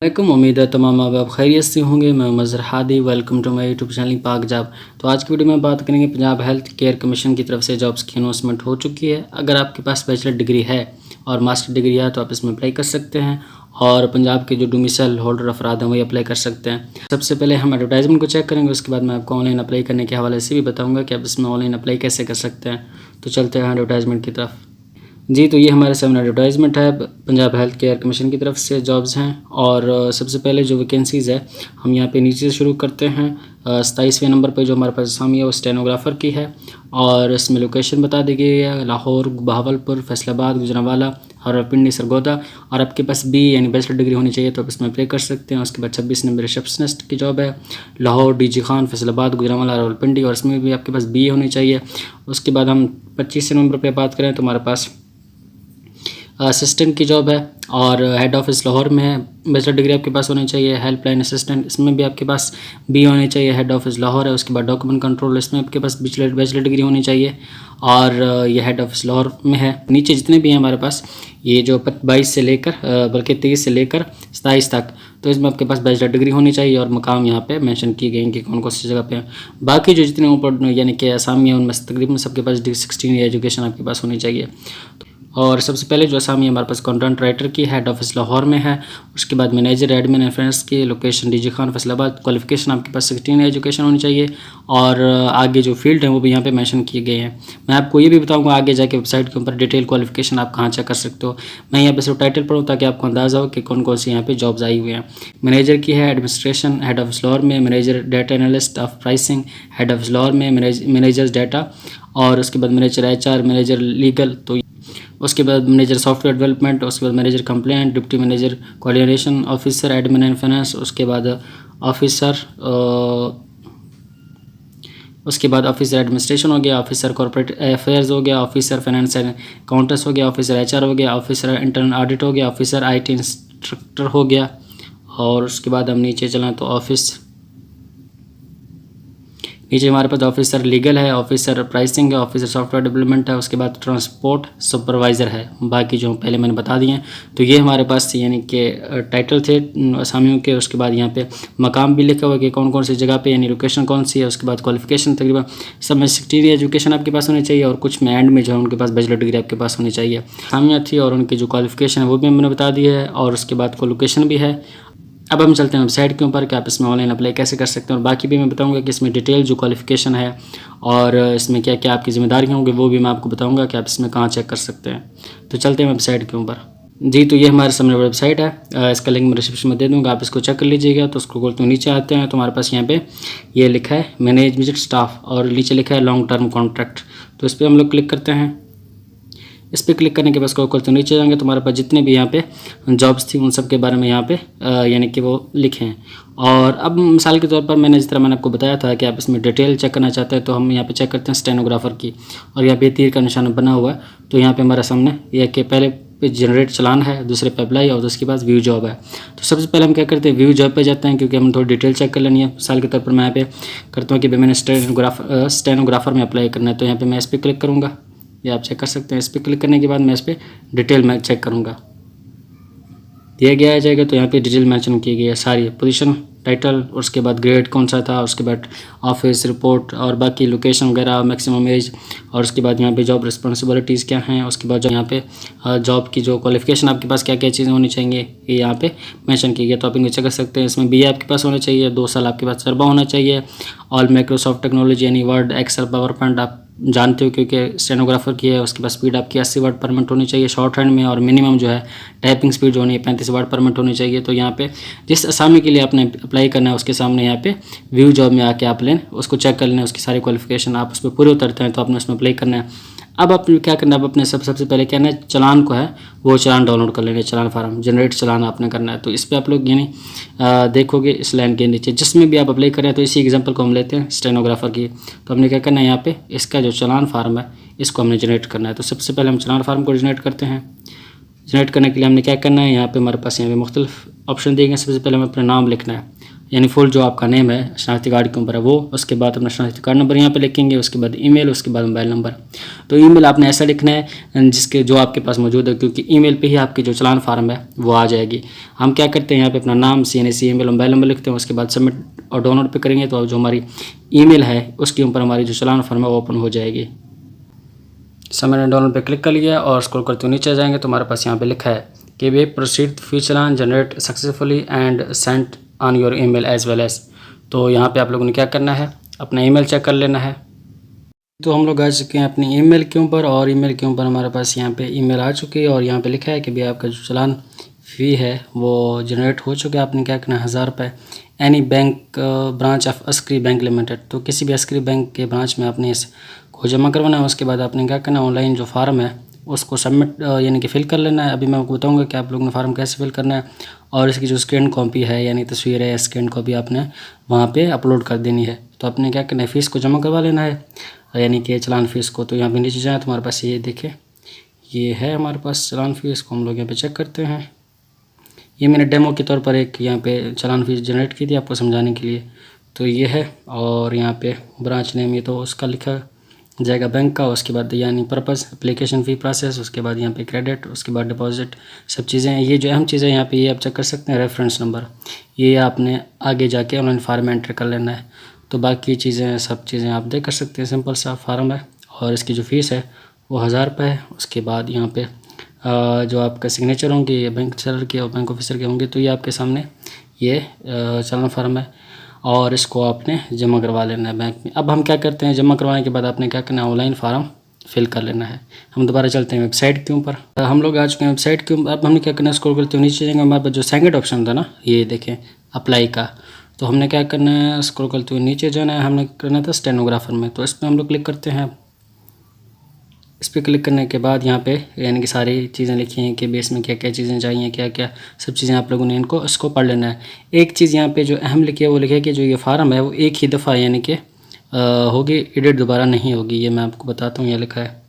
वालेकुम, उम्मीद है तमाम आप खैरियत से होंगे। मैं Mazhar Hadi, welcome to my YouTube channel Pak Job. तो आज की वीडियो में बात करेंगे पंजाब हेल्थ केयर कमीशन की तरफ से जॉब्स की अनाउंसमेंट हो चुकी है। अगर आपके पास बैचलर डिग्री है और मास्टर डिग्री है तो आप इसमें अप्लाई कर सकते हैं, और पंजाब के जो डोमिसाइल होल्डर अफराद हैं वही अप्लाई कर सकते हैं। सबसे पहले हम एडवर्टाइजमेंट को चेक करेंगे, उसके बाद मैं आपको ऑनलाइन अप्लाई करने के हवाले से भी बताऊँगा कि आप इसमें ऑनलाइन अप्लाई कैसे कर सकते हैं। तो चलते हैं एडवर्टाइजमेंट की तरफ। जी, तो ये हमारे सामने एडवर्टाइजमेंट है पंजाब हेल्थ केयर कमीशन की तरफ से जॉब्स हैं। और सबसे पहले जो वैकेंसीज़ है हम यहाँ पे नीचे से शुरू करते हैं। 27वें नंबर पे जो हमारे पास असामी है वो स्टेनोग्राफ़र की है, और इसमें लोकेशन बता दी गई है लाहौर, बहावलपुर, फैसलाबाद, गुजरांवाला, रावलपिंडी, सरगोदा। और आपके पास बी यानी बैचलर डिग्री होनी चाहिए तो आप इसमें अप्लाई कर सकते हैं। उसके बाद 26 नंबर रिसेप्शनिस्ट की जॉब है लाहौर, डीजी खान, फैसलाबाद, गुजरांवाला, रावलपिंडी, और इसमें भी आपके पास बी होनी चाहिए। उसके बाद हम 25 नंबर पर बात करें तो हमारे पास असिस्टेंट की जॉब है, और हेड ऑफिस लाहौर में है। बैचलर डिग्री आपके पास होनी चाहिए। हेल्पलाइन असिस्टेंट, इसमें भी आपके पास बी होनी चाहिए, हेड ऑफिस लाहौर है। उसके बाद डॉक्यूमेंट कंट्रोल, इसमें आपके पास बैचलर डिग्री होनी चाहिए, और ये हेड ऑफिस लाहौर में है। नीचे जितने भी हैं हमारे पास ये जो 22 से लेकर बल्कि 23 से लेकर 27 तक, तो इसमें आपके पास बैचलर डिग्री होनी चाहिए, और मकाम यहाँ पे मेंशन किए गए हैं कि कौन कौन सी जगह पे हैं। बाकी जो जितने ऊपर यानी कि आसामी है उनमें तकरीबन सबके पास D16 एजुकेशन आपके पास होनी चाहिए। और सबसे पहले जो असामी हमारे पास कंटेंट राइटर की हेड ऑफिस लाहौर में है। उसके बाद मैनेजर एडमिन एंड फाइनेंस की location DG Khan, Faisalabad. Qualification आपके पास 16 एजुकेशन होनी चाहिए, और आगे जो फील्ड है वो भी यहाँ पे मेंशन किए गए हैं। मैं आपको ये भी बताऊंगा आगे जाके वेबसाइट के ऊपर डिटेल क्वालिफिकेशन आप कहाँ चेक कर सकते हो। मैं यहाँ पे सिर्फ टाइटल पढ़ूँ ताकि आपको अंदाज़ा हो कि कौन कौन सी यहाँ पे जॉब्स आई हुई हैं। मैनेजर की है एडमिनिस्ट्रेशन हेड ऑफिस लाहौर में, manager data analyst of pricing head office Lahore में, मैनेजर्स डाटा, और उसके बाद मैनेजर HR, मैनेजर लीगल, तो उसके बाद मैनेजर सॉफ्टवेयर डेवलपमेंट, उसके बाद manager complaint, deputy manager coordination officer admin and finance, उसके बाद ऑफिसर एडमिनिस्ट्रेशन हो गया, ऑफिसर कॉर्पोरेट अफेयर्स हो गया, ऑफिसर फाइनेंस एंड अकाउंटेंट्स हो गया, ऑफिसर HR हो गया, ऑफिसर इंटरनल ऑडिट हो गया, ऑफिसर IT इंस्ट्रक्टर हो गया। और उसके बाद हम नीचे चलें तो नीचे हमारे पास ऑफिसर लीगल है, ऑफिसर प्राइसिंग है, ऑफिसर सॉफ्टवेयर डेवलपमेंट है, उसके बाद ट्रांसपोर्ट सुपरवाइज़र है। बाकी जो पहले मैंने बता दिए हैं। तो ये हमारे पास यानी कि टाइटल थे असामियों के। उसके बाद यहाँ पे मकाम भी लिखा हुआ है कि कौन कौन सी जगह पे यानी लोकेशन कौन सी है। उसके बाद क्वालिफिकेशन तकरीबन सब में 16 एजुकेशन आपके पास होनी चाहिए, और कुछ में एंड में जो है उनके पास बैचलर डिग्री आपके पास होनी चाहिए। असामियाँ थी और उनकी जो क्वालिफिकेशन है वो भी मैंने बता दी है, और उसके बाद क्वालिफिकेशन भी है। अब हम चलते हैं वेबसाइट के ऊपर कि आप इसमें ऑनलाइन अप्लाई कैसे कर सकते हैं, और बाकी भी मैं बताऊंगा कि इसमें डिटेल जो क्वालिफिकेशन है और इसमें क्या क्या आपकी जिम्मेदारियाँ होंगी वो भी मैं आपको बताऊंगा कि आप इसमें कहाँ चेक कर सकते हैं। तो चलते हैं वेबसाइट के ऊपर। जी, तो ये हमारे सामने वेबसाइट है। इसका लिंक मैं डिस्क्रिप्शन में दे दूँगा, आप इसको चेक कर लीजिएगा। तो उसको खोलते हुए नीचे आते हैं तो हमारे पास यहाँ पे ये लिखा है मैनेज विजिट स्टाफ, और नीचे लिखा है लॉन्ग टर्म कॉन्ट्रैक्ट। तो इस पर हम लोग क्लिक करते हैं। इस पर क्लिक करने के बाद स्क्रॉल करते नीचे जाएंगे तो हमारे पास जितने भी यहाँ पे जॉब्स थी उन सब के बारे में यहाँ पे यानी कि वो लिखे हैं। और अब मिसाल के तौर पर जिस तरह मैंने आपको बताया था कि आप इसमें डिटेल चेक करना चाहते हैं, तो हम यहाँ पे चेक करते हैं स्टेनोग्राफर की, और यहाँ पे तीर का निशान बना हुआ है। तो यहाँ पे हमारे सामने यह कि पहले पे जनरेट चलान है, दूसरे पे अप्लाई, और उसके बाद व्यू जॉब है। तो सबसे पहले हम क्या करते हैं, व्यू जॉब पे जाते हैं, क्योंकि हम थोड़ी डिटेल चेक कर लेनी है। मिसाल के तौर पर मैं यहाँ पे करता हूँ कि मैंने स्टेनोग्राफर में अप्लाई करना है, तो यहाँ पर मैं इस पर क्लिक करूँगा। ये आप चेक कर सकते हैं। इस पर क्लिक करने के बाद मैं इस पर डिटेल में चेक करूँगा, दिया गया आ जाएगा। तो यहाँ पे डिटेल मेंशन की गई है सारी, पोजीशन, टाइटल, उसके बाद ग्रेड कौन सा था, उसके बाद ऑफिस रिपोर्ट, और बाकी लोकेशन वगैरह, मैक्सिमम एज, और उसके बाद यहाँ पे जॉब रिस्पॉन्सिबिलिटीज़ क्या हैं। उसके बाद जो यहाँ पे जॉब की जो क्वालिफिकेशन आपके पास क्या क्या चीज़ें होनी चाहिए ये यहाँ पे मेंशन की गई। तो आप इनको चेक कर सकते हैं। इसमें BA आपके पास होना चाहिए, 2 साल आपके पास तजर्बा होना चाहिए, ऑल माइक्रोसॉफ्ट टेक्नोलॉजी यानी वर्ड, एक्सेल, पावर पॉइंट आप जानते हो क्योंकि स्टेनोग्राफर की है। उसके बाद स्पीड आपकी 80 वर्ड पर मिनट होनी चाहिए शॉर्ट हैंड में, और मिनिमम जो है टाइपिंग स्पीड जो होनी है 35 वर्ड पर मिनट होनी चाहिए। तो यहाँ पे जिस असामी के लिए आपने अप्लाई करना है उसके सामने यहाँ पे व्यू जॉब में आके आप लें, उसको चेक कर लें, उसकी सारी क्वालिफिकेशन आप उस पर पूरे उतरते हैं तो आपने उसमें अप्लाई करना है। अब आप क्या करना है, अब अपने सबसे पहले क्या है, चलान को है वो चलान डाउनलोड कर लेना है, चलान फार्म जनरेट चलान आपने करना है। तो इस पर आप लोग यानी देखोगे इस लाइन के नीचे जिसमें भी आप अप्लाई करें। तो इसी एग्जांपल को हम लेते हैं स्टेनोग्राफर की। तो हमने क्या करना है, यहाँ पे इसका जो चलान फार्म है इसको हमने जनरेट करना है। तो सबसे पहले हम चलान फार्म को जनरेट करते हैं। जनरेट करने के लिए हमने क्या करना है, यहाँ पे हमारे पास यहाँ पे मुख्तलिफ ऑप्शन दिए गए। सबसे पहले हमें अपना नाम लिखना है, यानी फुल जो आपका नेम है शनाख्ती कार्ड के ऊपर है वो। उसके बाद अपना शनाख्ती कार्ड नंबर यहाँ पे लिखेंगे, उसके बाद ईमेल, उसके बाद मोबाइल नंबर। तो ईमेल आपने ऐसा लिखना है जिसके जो आपके पास मौजूद है, क्योंकि ईमेल पे ही आपकी जो चलान फार्म है वो आ जाएगी। हम क्या करते हैं, यहाँ पे अपना नाम, CNC, ईमेल, मोबाइल नंबर लिखते हैं। उसके बाद सबमिट और डाउनलोड पे करेंगे तो जो हमारी ईमेल है उसके ऊपर हमारी जो चलान फार्म है वो ओपन हो जाएगी। सब मैंने डाउनलोड पे क्लिक कर लिया और स्क्रॉल करते हुए नीचे जाएंगे तो हमारे पास यहाँ पे लिखा है कि we proceed few challan generate successfully and sent on your email as well as. तो यहाँ पे आप लोगों ने क्या करना है, अपना ईमेल चेक कर लेना है। तो हम लोग आ चुके हैं अपनी ईमेल के ऊपर और ईमेल के ऊपर हमारे पास यहाँ पे ईमेल आ चुकी है और यहाँ पे लिखा है कि भाई आपका जो चलान फ़ी है वो जनरेट हो चुका है। आपने क्या करना है, 1000 रुपये any bank branch of Askari bank limited. तो किसी भी अस्क्री बैंक के ब्रांच में आपने इसको जमा करवाना है। उसके बाद आपने क्या करना है, ऑनलाइन जो फार्म है उसको सबमिट यानी कि फ़िल कर लेना है। अभी मैं आपको बताऊंगा कि आप लोगों ने फार्म कैसे फिल करना है और इसकी जो स्कैन कॉपी है यानी तस्वीर है, स्कैन कॉपी आपने वहाँ पे अपलोड कर देनी है। तो आपने क्या करना है, फ़ीस को जमा करवा लेना है यानी कि चलान फ़ीस को। तो यहाँ पे नीचे जाए तो हमारे पास ये देखें, ये है हमारे पास चलान फ़ीस को। हम लोग यहाँ पे चेक करते हैं। ये मैंने डेमो के तौर पर एक यहाँ पे चलान फ़ीस जनरेट की थी आपको समझाने के लिए। तो ये है और यहाँ पे ब्रांच नेम ये तो उसका लिखा जाएगा बैंक का। उसके बाद यानी पर्पस, एप्लीकेशन फ़ी प्रोसेस, उसके बाद यहाँ पे क्रेडिट, उसके बाद डिपॉजिट, सब चीज़ें हैं। ये जो अहम चीज़ें यहाँ पे ये आप चेक कर सकते हैं, रेफरेंस नंबर, ये आपने आगे जाके ऑनलाइन फार्म में एंटर कर लेना है। तो बाकी चीज़ें सब चीज़ें आप देख कर सकते हैं, सिंपल सा फार्म है और इसकी जो फ़ीस है वो 1000 रुपये है। उसके बाद यहाँ पे जो आपका सिग्नेचर होंगे ये बैंक सेलर के और बैंक ऑफिसर के होंगे। तो ये आपके सामने ये चलान फार्म है और इसको आपने जमा करवा लेना है बैंक में। अब हम क्या करते हैं, जमा करवाने के बाद आपने क्या करना है, ऑनलाइन फार्म फिल कर लेना है। हम दोबारा चलते हैं वेबसाइट के ऊपर। हम लोग आ चुके हैं वेबसाइट के ऊपर। अब हमने क्या करना है, स्क्रॉल करते हुए नीचे जाएंगे। हमारे पास जो सेकंड ऑप्शन था ना, ये देखें अप्लाई का, तो हमने क्या करना है, स्क्रॉल करते हुए नीचे जाना है। हमने करना था स्टेनोग्राफर में, तो इस पर हम लोग क्लिक करते हैं। इस पर क्लिक करने के बाद यहाँ पे यानी कि सारी चीज़ें लिखी हैं कि बेस में क्या क्या चीज़ें चाहिए, क्या क्या सब चीज़ें आप लोगों ने इसको पढ़ लेना है। एक चीज़ यहाँ पे जो अहम लिखी है वो लिखी है कि जो ये फार्म है वो एक ही दफ़ा यानी कि होगी, एडिट दोबारा नहीं होगी। ये मैं आपको बताता हूँ, ये लिखा है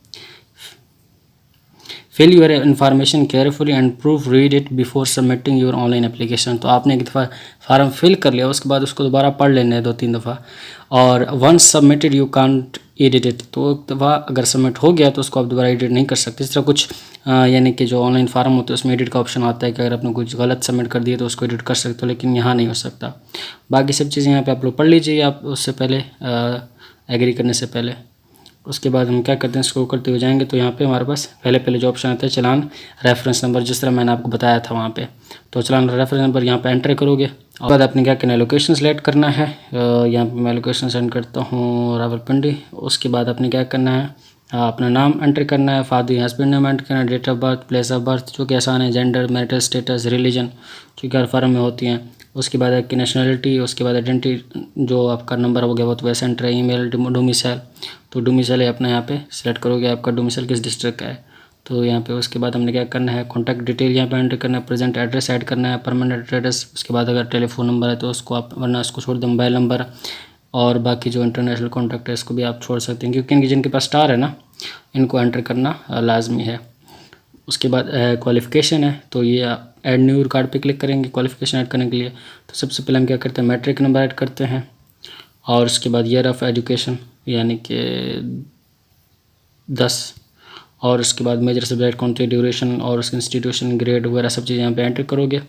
fill your information carefully and proofread it before submitting your online application. तो आपने एक दफ़ा फार्म फिल कर लिया, उसके बाद उसको दोबारा पढ़ लेना है 2-3 दफ़ा। और once submitted you can't edit it, तो एक दफ़ा अगर सबमिट हो गया तो उसको आप दोबारा एडिट नहीं कर सकते। इस तरह कुछ यानी कि जो ऑनलाइन फार्म होते हैं उसमें एडिट का ऑप्शन आता है कि अगर आपने कुछ गलत सबमिट कर दिया तो उसको एडिट कर सकते हो, लेकिन यहाँ नहीं हो सकता। बाकी सब चीज़ें यहाँ पे आप लोग पढ़ लीजिए आप उससे पहले, एग्री करने से पहले। उसके बाद हम क्या करते हैं, स्क्रॉल करते हुए जाएंगे तो यहाँ पे हमारे पास पहले जो ऑप्शन आता है चलान रेफरेंस नंबर, जिस तरह मैंने आपको बताया था वहाँ पे। तो चलान रेफरेंस नंबर यहाँ पे एंटर करोगे और बाद आपने क्या करना है, लोकेशन सेलेक्ट करना है। यहाँ पे मैं लोकेशन सेंड करता हूँ रावलपिंडी। उसके बाद आपने क्या करना है, अपना नाम एंटर करना है, फादर हस्बैंड नेम एंटर करना है, date of birth, place of birth जो कि आसान है, जेंडर, मैरिटल स्टेटस, रिलीजन जो कि हर फार्म में होती हैं। उसके बाद आपकी नेशनलिटी, उसके बाद आइडेंटिटी जो आपका नंबर हो गया वो तो वैसे एंटर है। ईमेल, डोमिसाइल, तो डोमिसाइल अपना यहाँ पे सिलेक्ट करोगे, आपका डोमिसाइल किस डिस्ट्रिक्ट का है। तो यहाँ पे उसके बाद हमने क्या करना है, कॉन्टैक्ट डिटेल यहाँ पे एंटर करना है, प्रेजेंट एड्रेस ऐड करना है, परमानेंट एड्रेस। उसके बाद अगर टेलीफोन नंबर है तो उसको आप, वरना उसको छोड़ दें मोबाइल नंबर। और बाकी जो इंटरनेशनल कॉन्टैक्ट है इसको भी आप छोड़ सकते हैं, क्योंकि इनकी जिनके पास स्टार है ना इनको एंटर करना लाजमी है। उसके बाद क्वालिफ़िकेशन है, तो ये ऐड न्यू कार्ड पे क्लिक करेंगे क्वालिफ़िकेशन ऐड करने के लिए। तो सबसे पहले हम क्या करते हैं, मैट्रिक नंबर ऐड करते हैं और उसके बाद ईयर ऑफ एजुकेशन यानी कि 10, और उसके बाद मेजर सब्जेक्ट कौन थे, ड्यूरेशन और उसके इंस्टीट्यूशन, ग्रेड वगैरह सब चीज़ें यहाँ पे एंटर करोगे।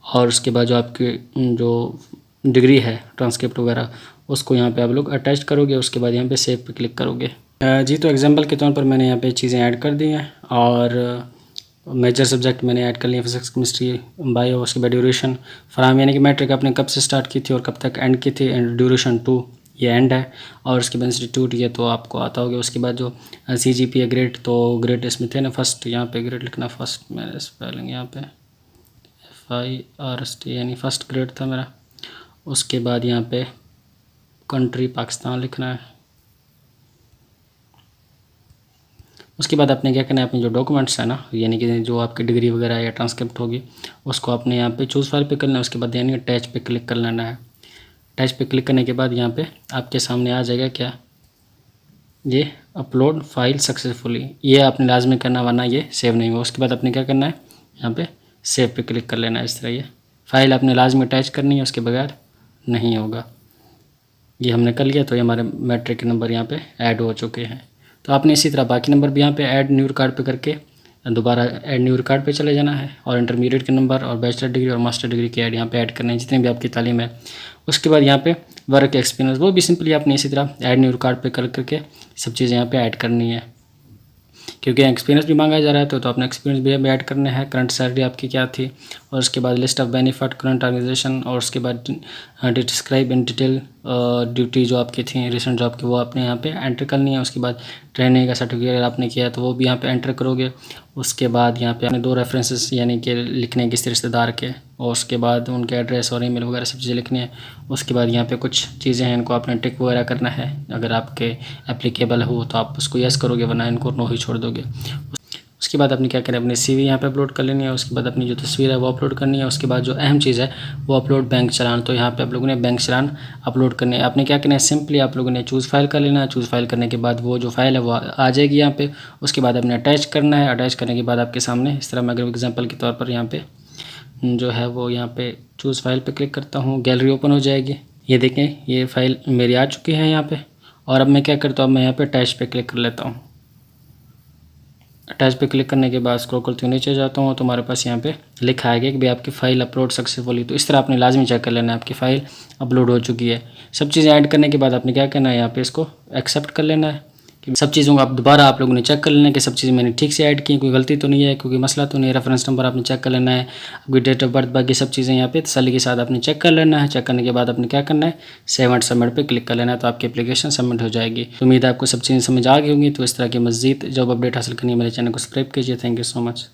और उसके बाद जो आपकी जो डिग्री है, ट्रांसक्रिप्ट वगैरह, उसको यहाँ पे आप लोग अटैच करोगे। उसके बाद यहाँ पे सेव पे क्लिक करोगे। जी, तो एग्जांपल के तौर पर मैंने यहाँ पे चीज़ें ऐड कर दी हैं और मेजर सब्जेक्ट मैंने ऐड कर लिया, फिजिक्स, केमिस्ट्री, बायो। उसके बाद ड्यूरेशन फ्राम यानी कि मैट्रिक आपने कब से स्टार्ट की थी और कब तक एंड की थी, एंड ड्यूरेशन 2 ये एंड है। और उसके बाद इंस्टीट्यूट ये तो आपको आता होगा। उसके बाद जो CGPA ग्रेड, तो ग्रेड इसमें थे ना फर्स्ट, यहाँ पे ग्रेड लिखना फर्स्ट, मेरे स्पेलिंग यहाँ पे FIRST यानी फर्स्ट ग्रेड था मेरा। उसके बाद यहाँ पे कंट्री पाकिस्तान लिखना है। उसके बाद आपने क्या करना है, अपने जो डॉक्यूमेंट्स है ना यानी कि जो आपकी डिग्री वगैरह या ट्रांसक्रिप्ट होगी उसको आपने यहाँ पे चूज़ फाइल पे करना है। उसके बाद यानी अटैच पे क्लिक कर लेना है। अटैच पे क्लिक करने के बाद यहाँ पे आपके सामने आ जाएगा क्या, ये अपलोड फाइल सक्सेसफुली, ये आपने लाजमी करना वरना ये सेव नहीं होगा। उसके बाद आपने क्या करना है, यहाँ पे सेव पे क्लिक कर लेना है। इस तरह ये फ़ाइल आपने लाजमी अटैच करनी है, उसके बगैर नहीं होगा। ये हमने कर लिया तो ये हमारे मैट्रिक के नंबर यहाँ पे ऐड हो चुके हैं। तो आपने इसी तरह बाकी नंबर भी यहाँ पे ऐड न्यू रिकॉर्ड पे करके दोबारा ऐड न्यू रिकॉर्ड पे चले जाना है, और इंटरमीडिएट के नंबर और बैचलर डिग्री और मास्टर डिग्री के ऐड यहाँ पे ऐड करने हैं, जितनी भी आपकी तालीम है। उसके बाद यहाँ पे वर्क एक्सपीरियंस वो भी सिंपली आपने इसी तरह ऐड न्यू रिकॉर्ड पे कर करके सब चीज़ें यहाँ पे ऐड करनी है, क्योंकि एक्सपीरियंस भी मांगा जा रहा है तो आपने एक्सपीरियंस भी ऐड करने हैं। करंट सैलरी आपकी क्या थी, और उसके बाद list of benefit, current organisation, और उसके बाद डिस्क्राइब इन डिटेल ड्यूटी जो आपकी थी रिसेंट जॉब की, वो आपने यहाँ पे एंटर करनी है। उसके बाद ट्रेनिंग का सर्टिफिकेट आपने किया है तो वो भी यहाँ पे एंटर करोगे। उसके बाद यहाँ पे आपने 2 रेफरेंसेस यानी कि लिखने किसी रिश्तेदार के, और उसके बाद उनके एड्रेस और ईमेल वगैरह सब चीज़ें लिखनी है। उसके बाद यहाँ पे कुछ चीज़ें हैं, इनको आपने टिक वगैरह करना है, अगर आपके एप्लीकेबल हो तो आप उसको यस करोगे, वरना इनको नो ही छोड़ दोगे। उसके बाद आपने क्या करना है, अपनी CV यहाँ पे अपलोड कर लेनी है। उसके बाद अपनी जो तस्वीर है वो अपलोड करनी है। उसके बाद जो अहम चीज़ है वो अपलोड बैंक चालान। तो यहाँ पे आप लोगों ने बैंक चालान अपलोड करने हैं। आपने क्या करना है, सिंपली आप लोगों ने चूज़ फाइल कर लेना है। चूज़ फाइल करने के बाद वो जो फाइल है वो आ जाएगी यहाँ पे। उसके बाद आपने अटैच करना है। अटैच करने के बाद आपके सामने इस तरह, मैं अगर एग्जाम्पल के तौर पर यहाँ पे जो है वो यहाँ पे चूज़ फाइल पे क्लिक करता हूँ, गैलरी ओपन हो जाएगी। ये देखें ये फ़ाइल मेरी आ चुकी है यहाँ पे। और अब मैं क्या करता हूँ, मैं यहाँ पे अटैच पे क्लिक कर लेता हूँ। अटैच पे क्लिक करने के बाद स्क्रॉल करते हुए नीचे जाता हूँ तो हमारे पास यहाँ पे लिखा आएगा कि भाई आपकी फ़ाइल अपलोड सक्सेसफुली। तो इस तरह आपने लाजमी चेक कर लेना है आपकी फ़ाइल अपलोड हो चुकी है। सब चीज़ें ऐड करने के बाद आपने क्या करना है, यहाँ पे इसको एक्सेप्ट कर लेना है कि सब चीज़ों को आप दोबारा आप लोगों ने चेक कर लेना है कि सब चीज़ें मैंने ठीक से ऐड की, कोई गलती तो नहीं है, क्योंकि मसला तो नहीं है। रेफरेंस नंबर आपने चेक कर लेना है, आपकी डेट ऑफ बर्थ, बाकी सब चीज़ें यहाँ पे तसल्ली के साथ आपने चेक कर लेना है। चेक करने के बाद आपने क्या करना है, सेव एंड सबमिट पे क्लिक कर लेना है, तो आपकी एप्लीकेशन सबमिट हो जाएगी। तो उम्मीद है आपको सब चीज़ें समझ आ गई होंगी। तो इस तरह की मज़ीद जॉब अपडेट हासिल करनी है मेरे चैनल को सब्सक्राइब कीजिए। Thank you so much.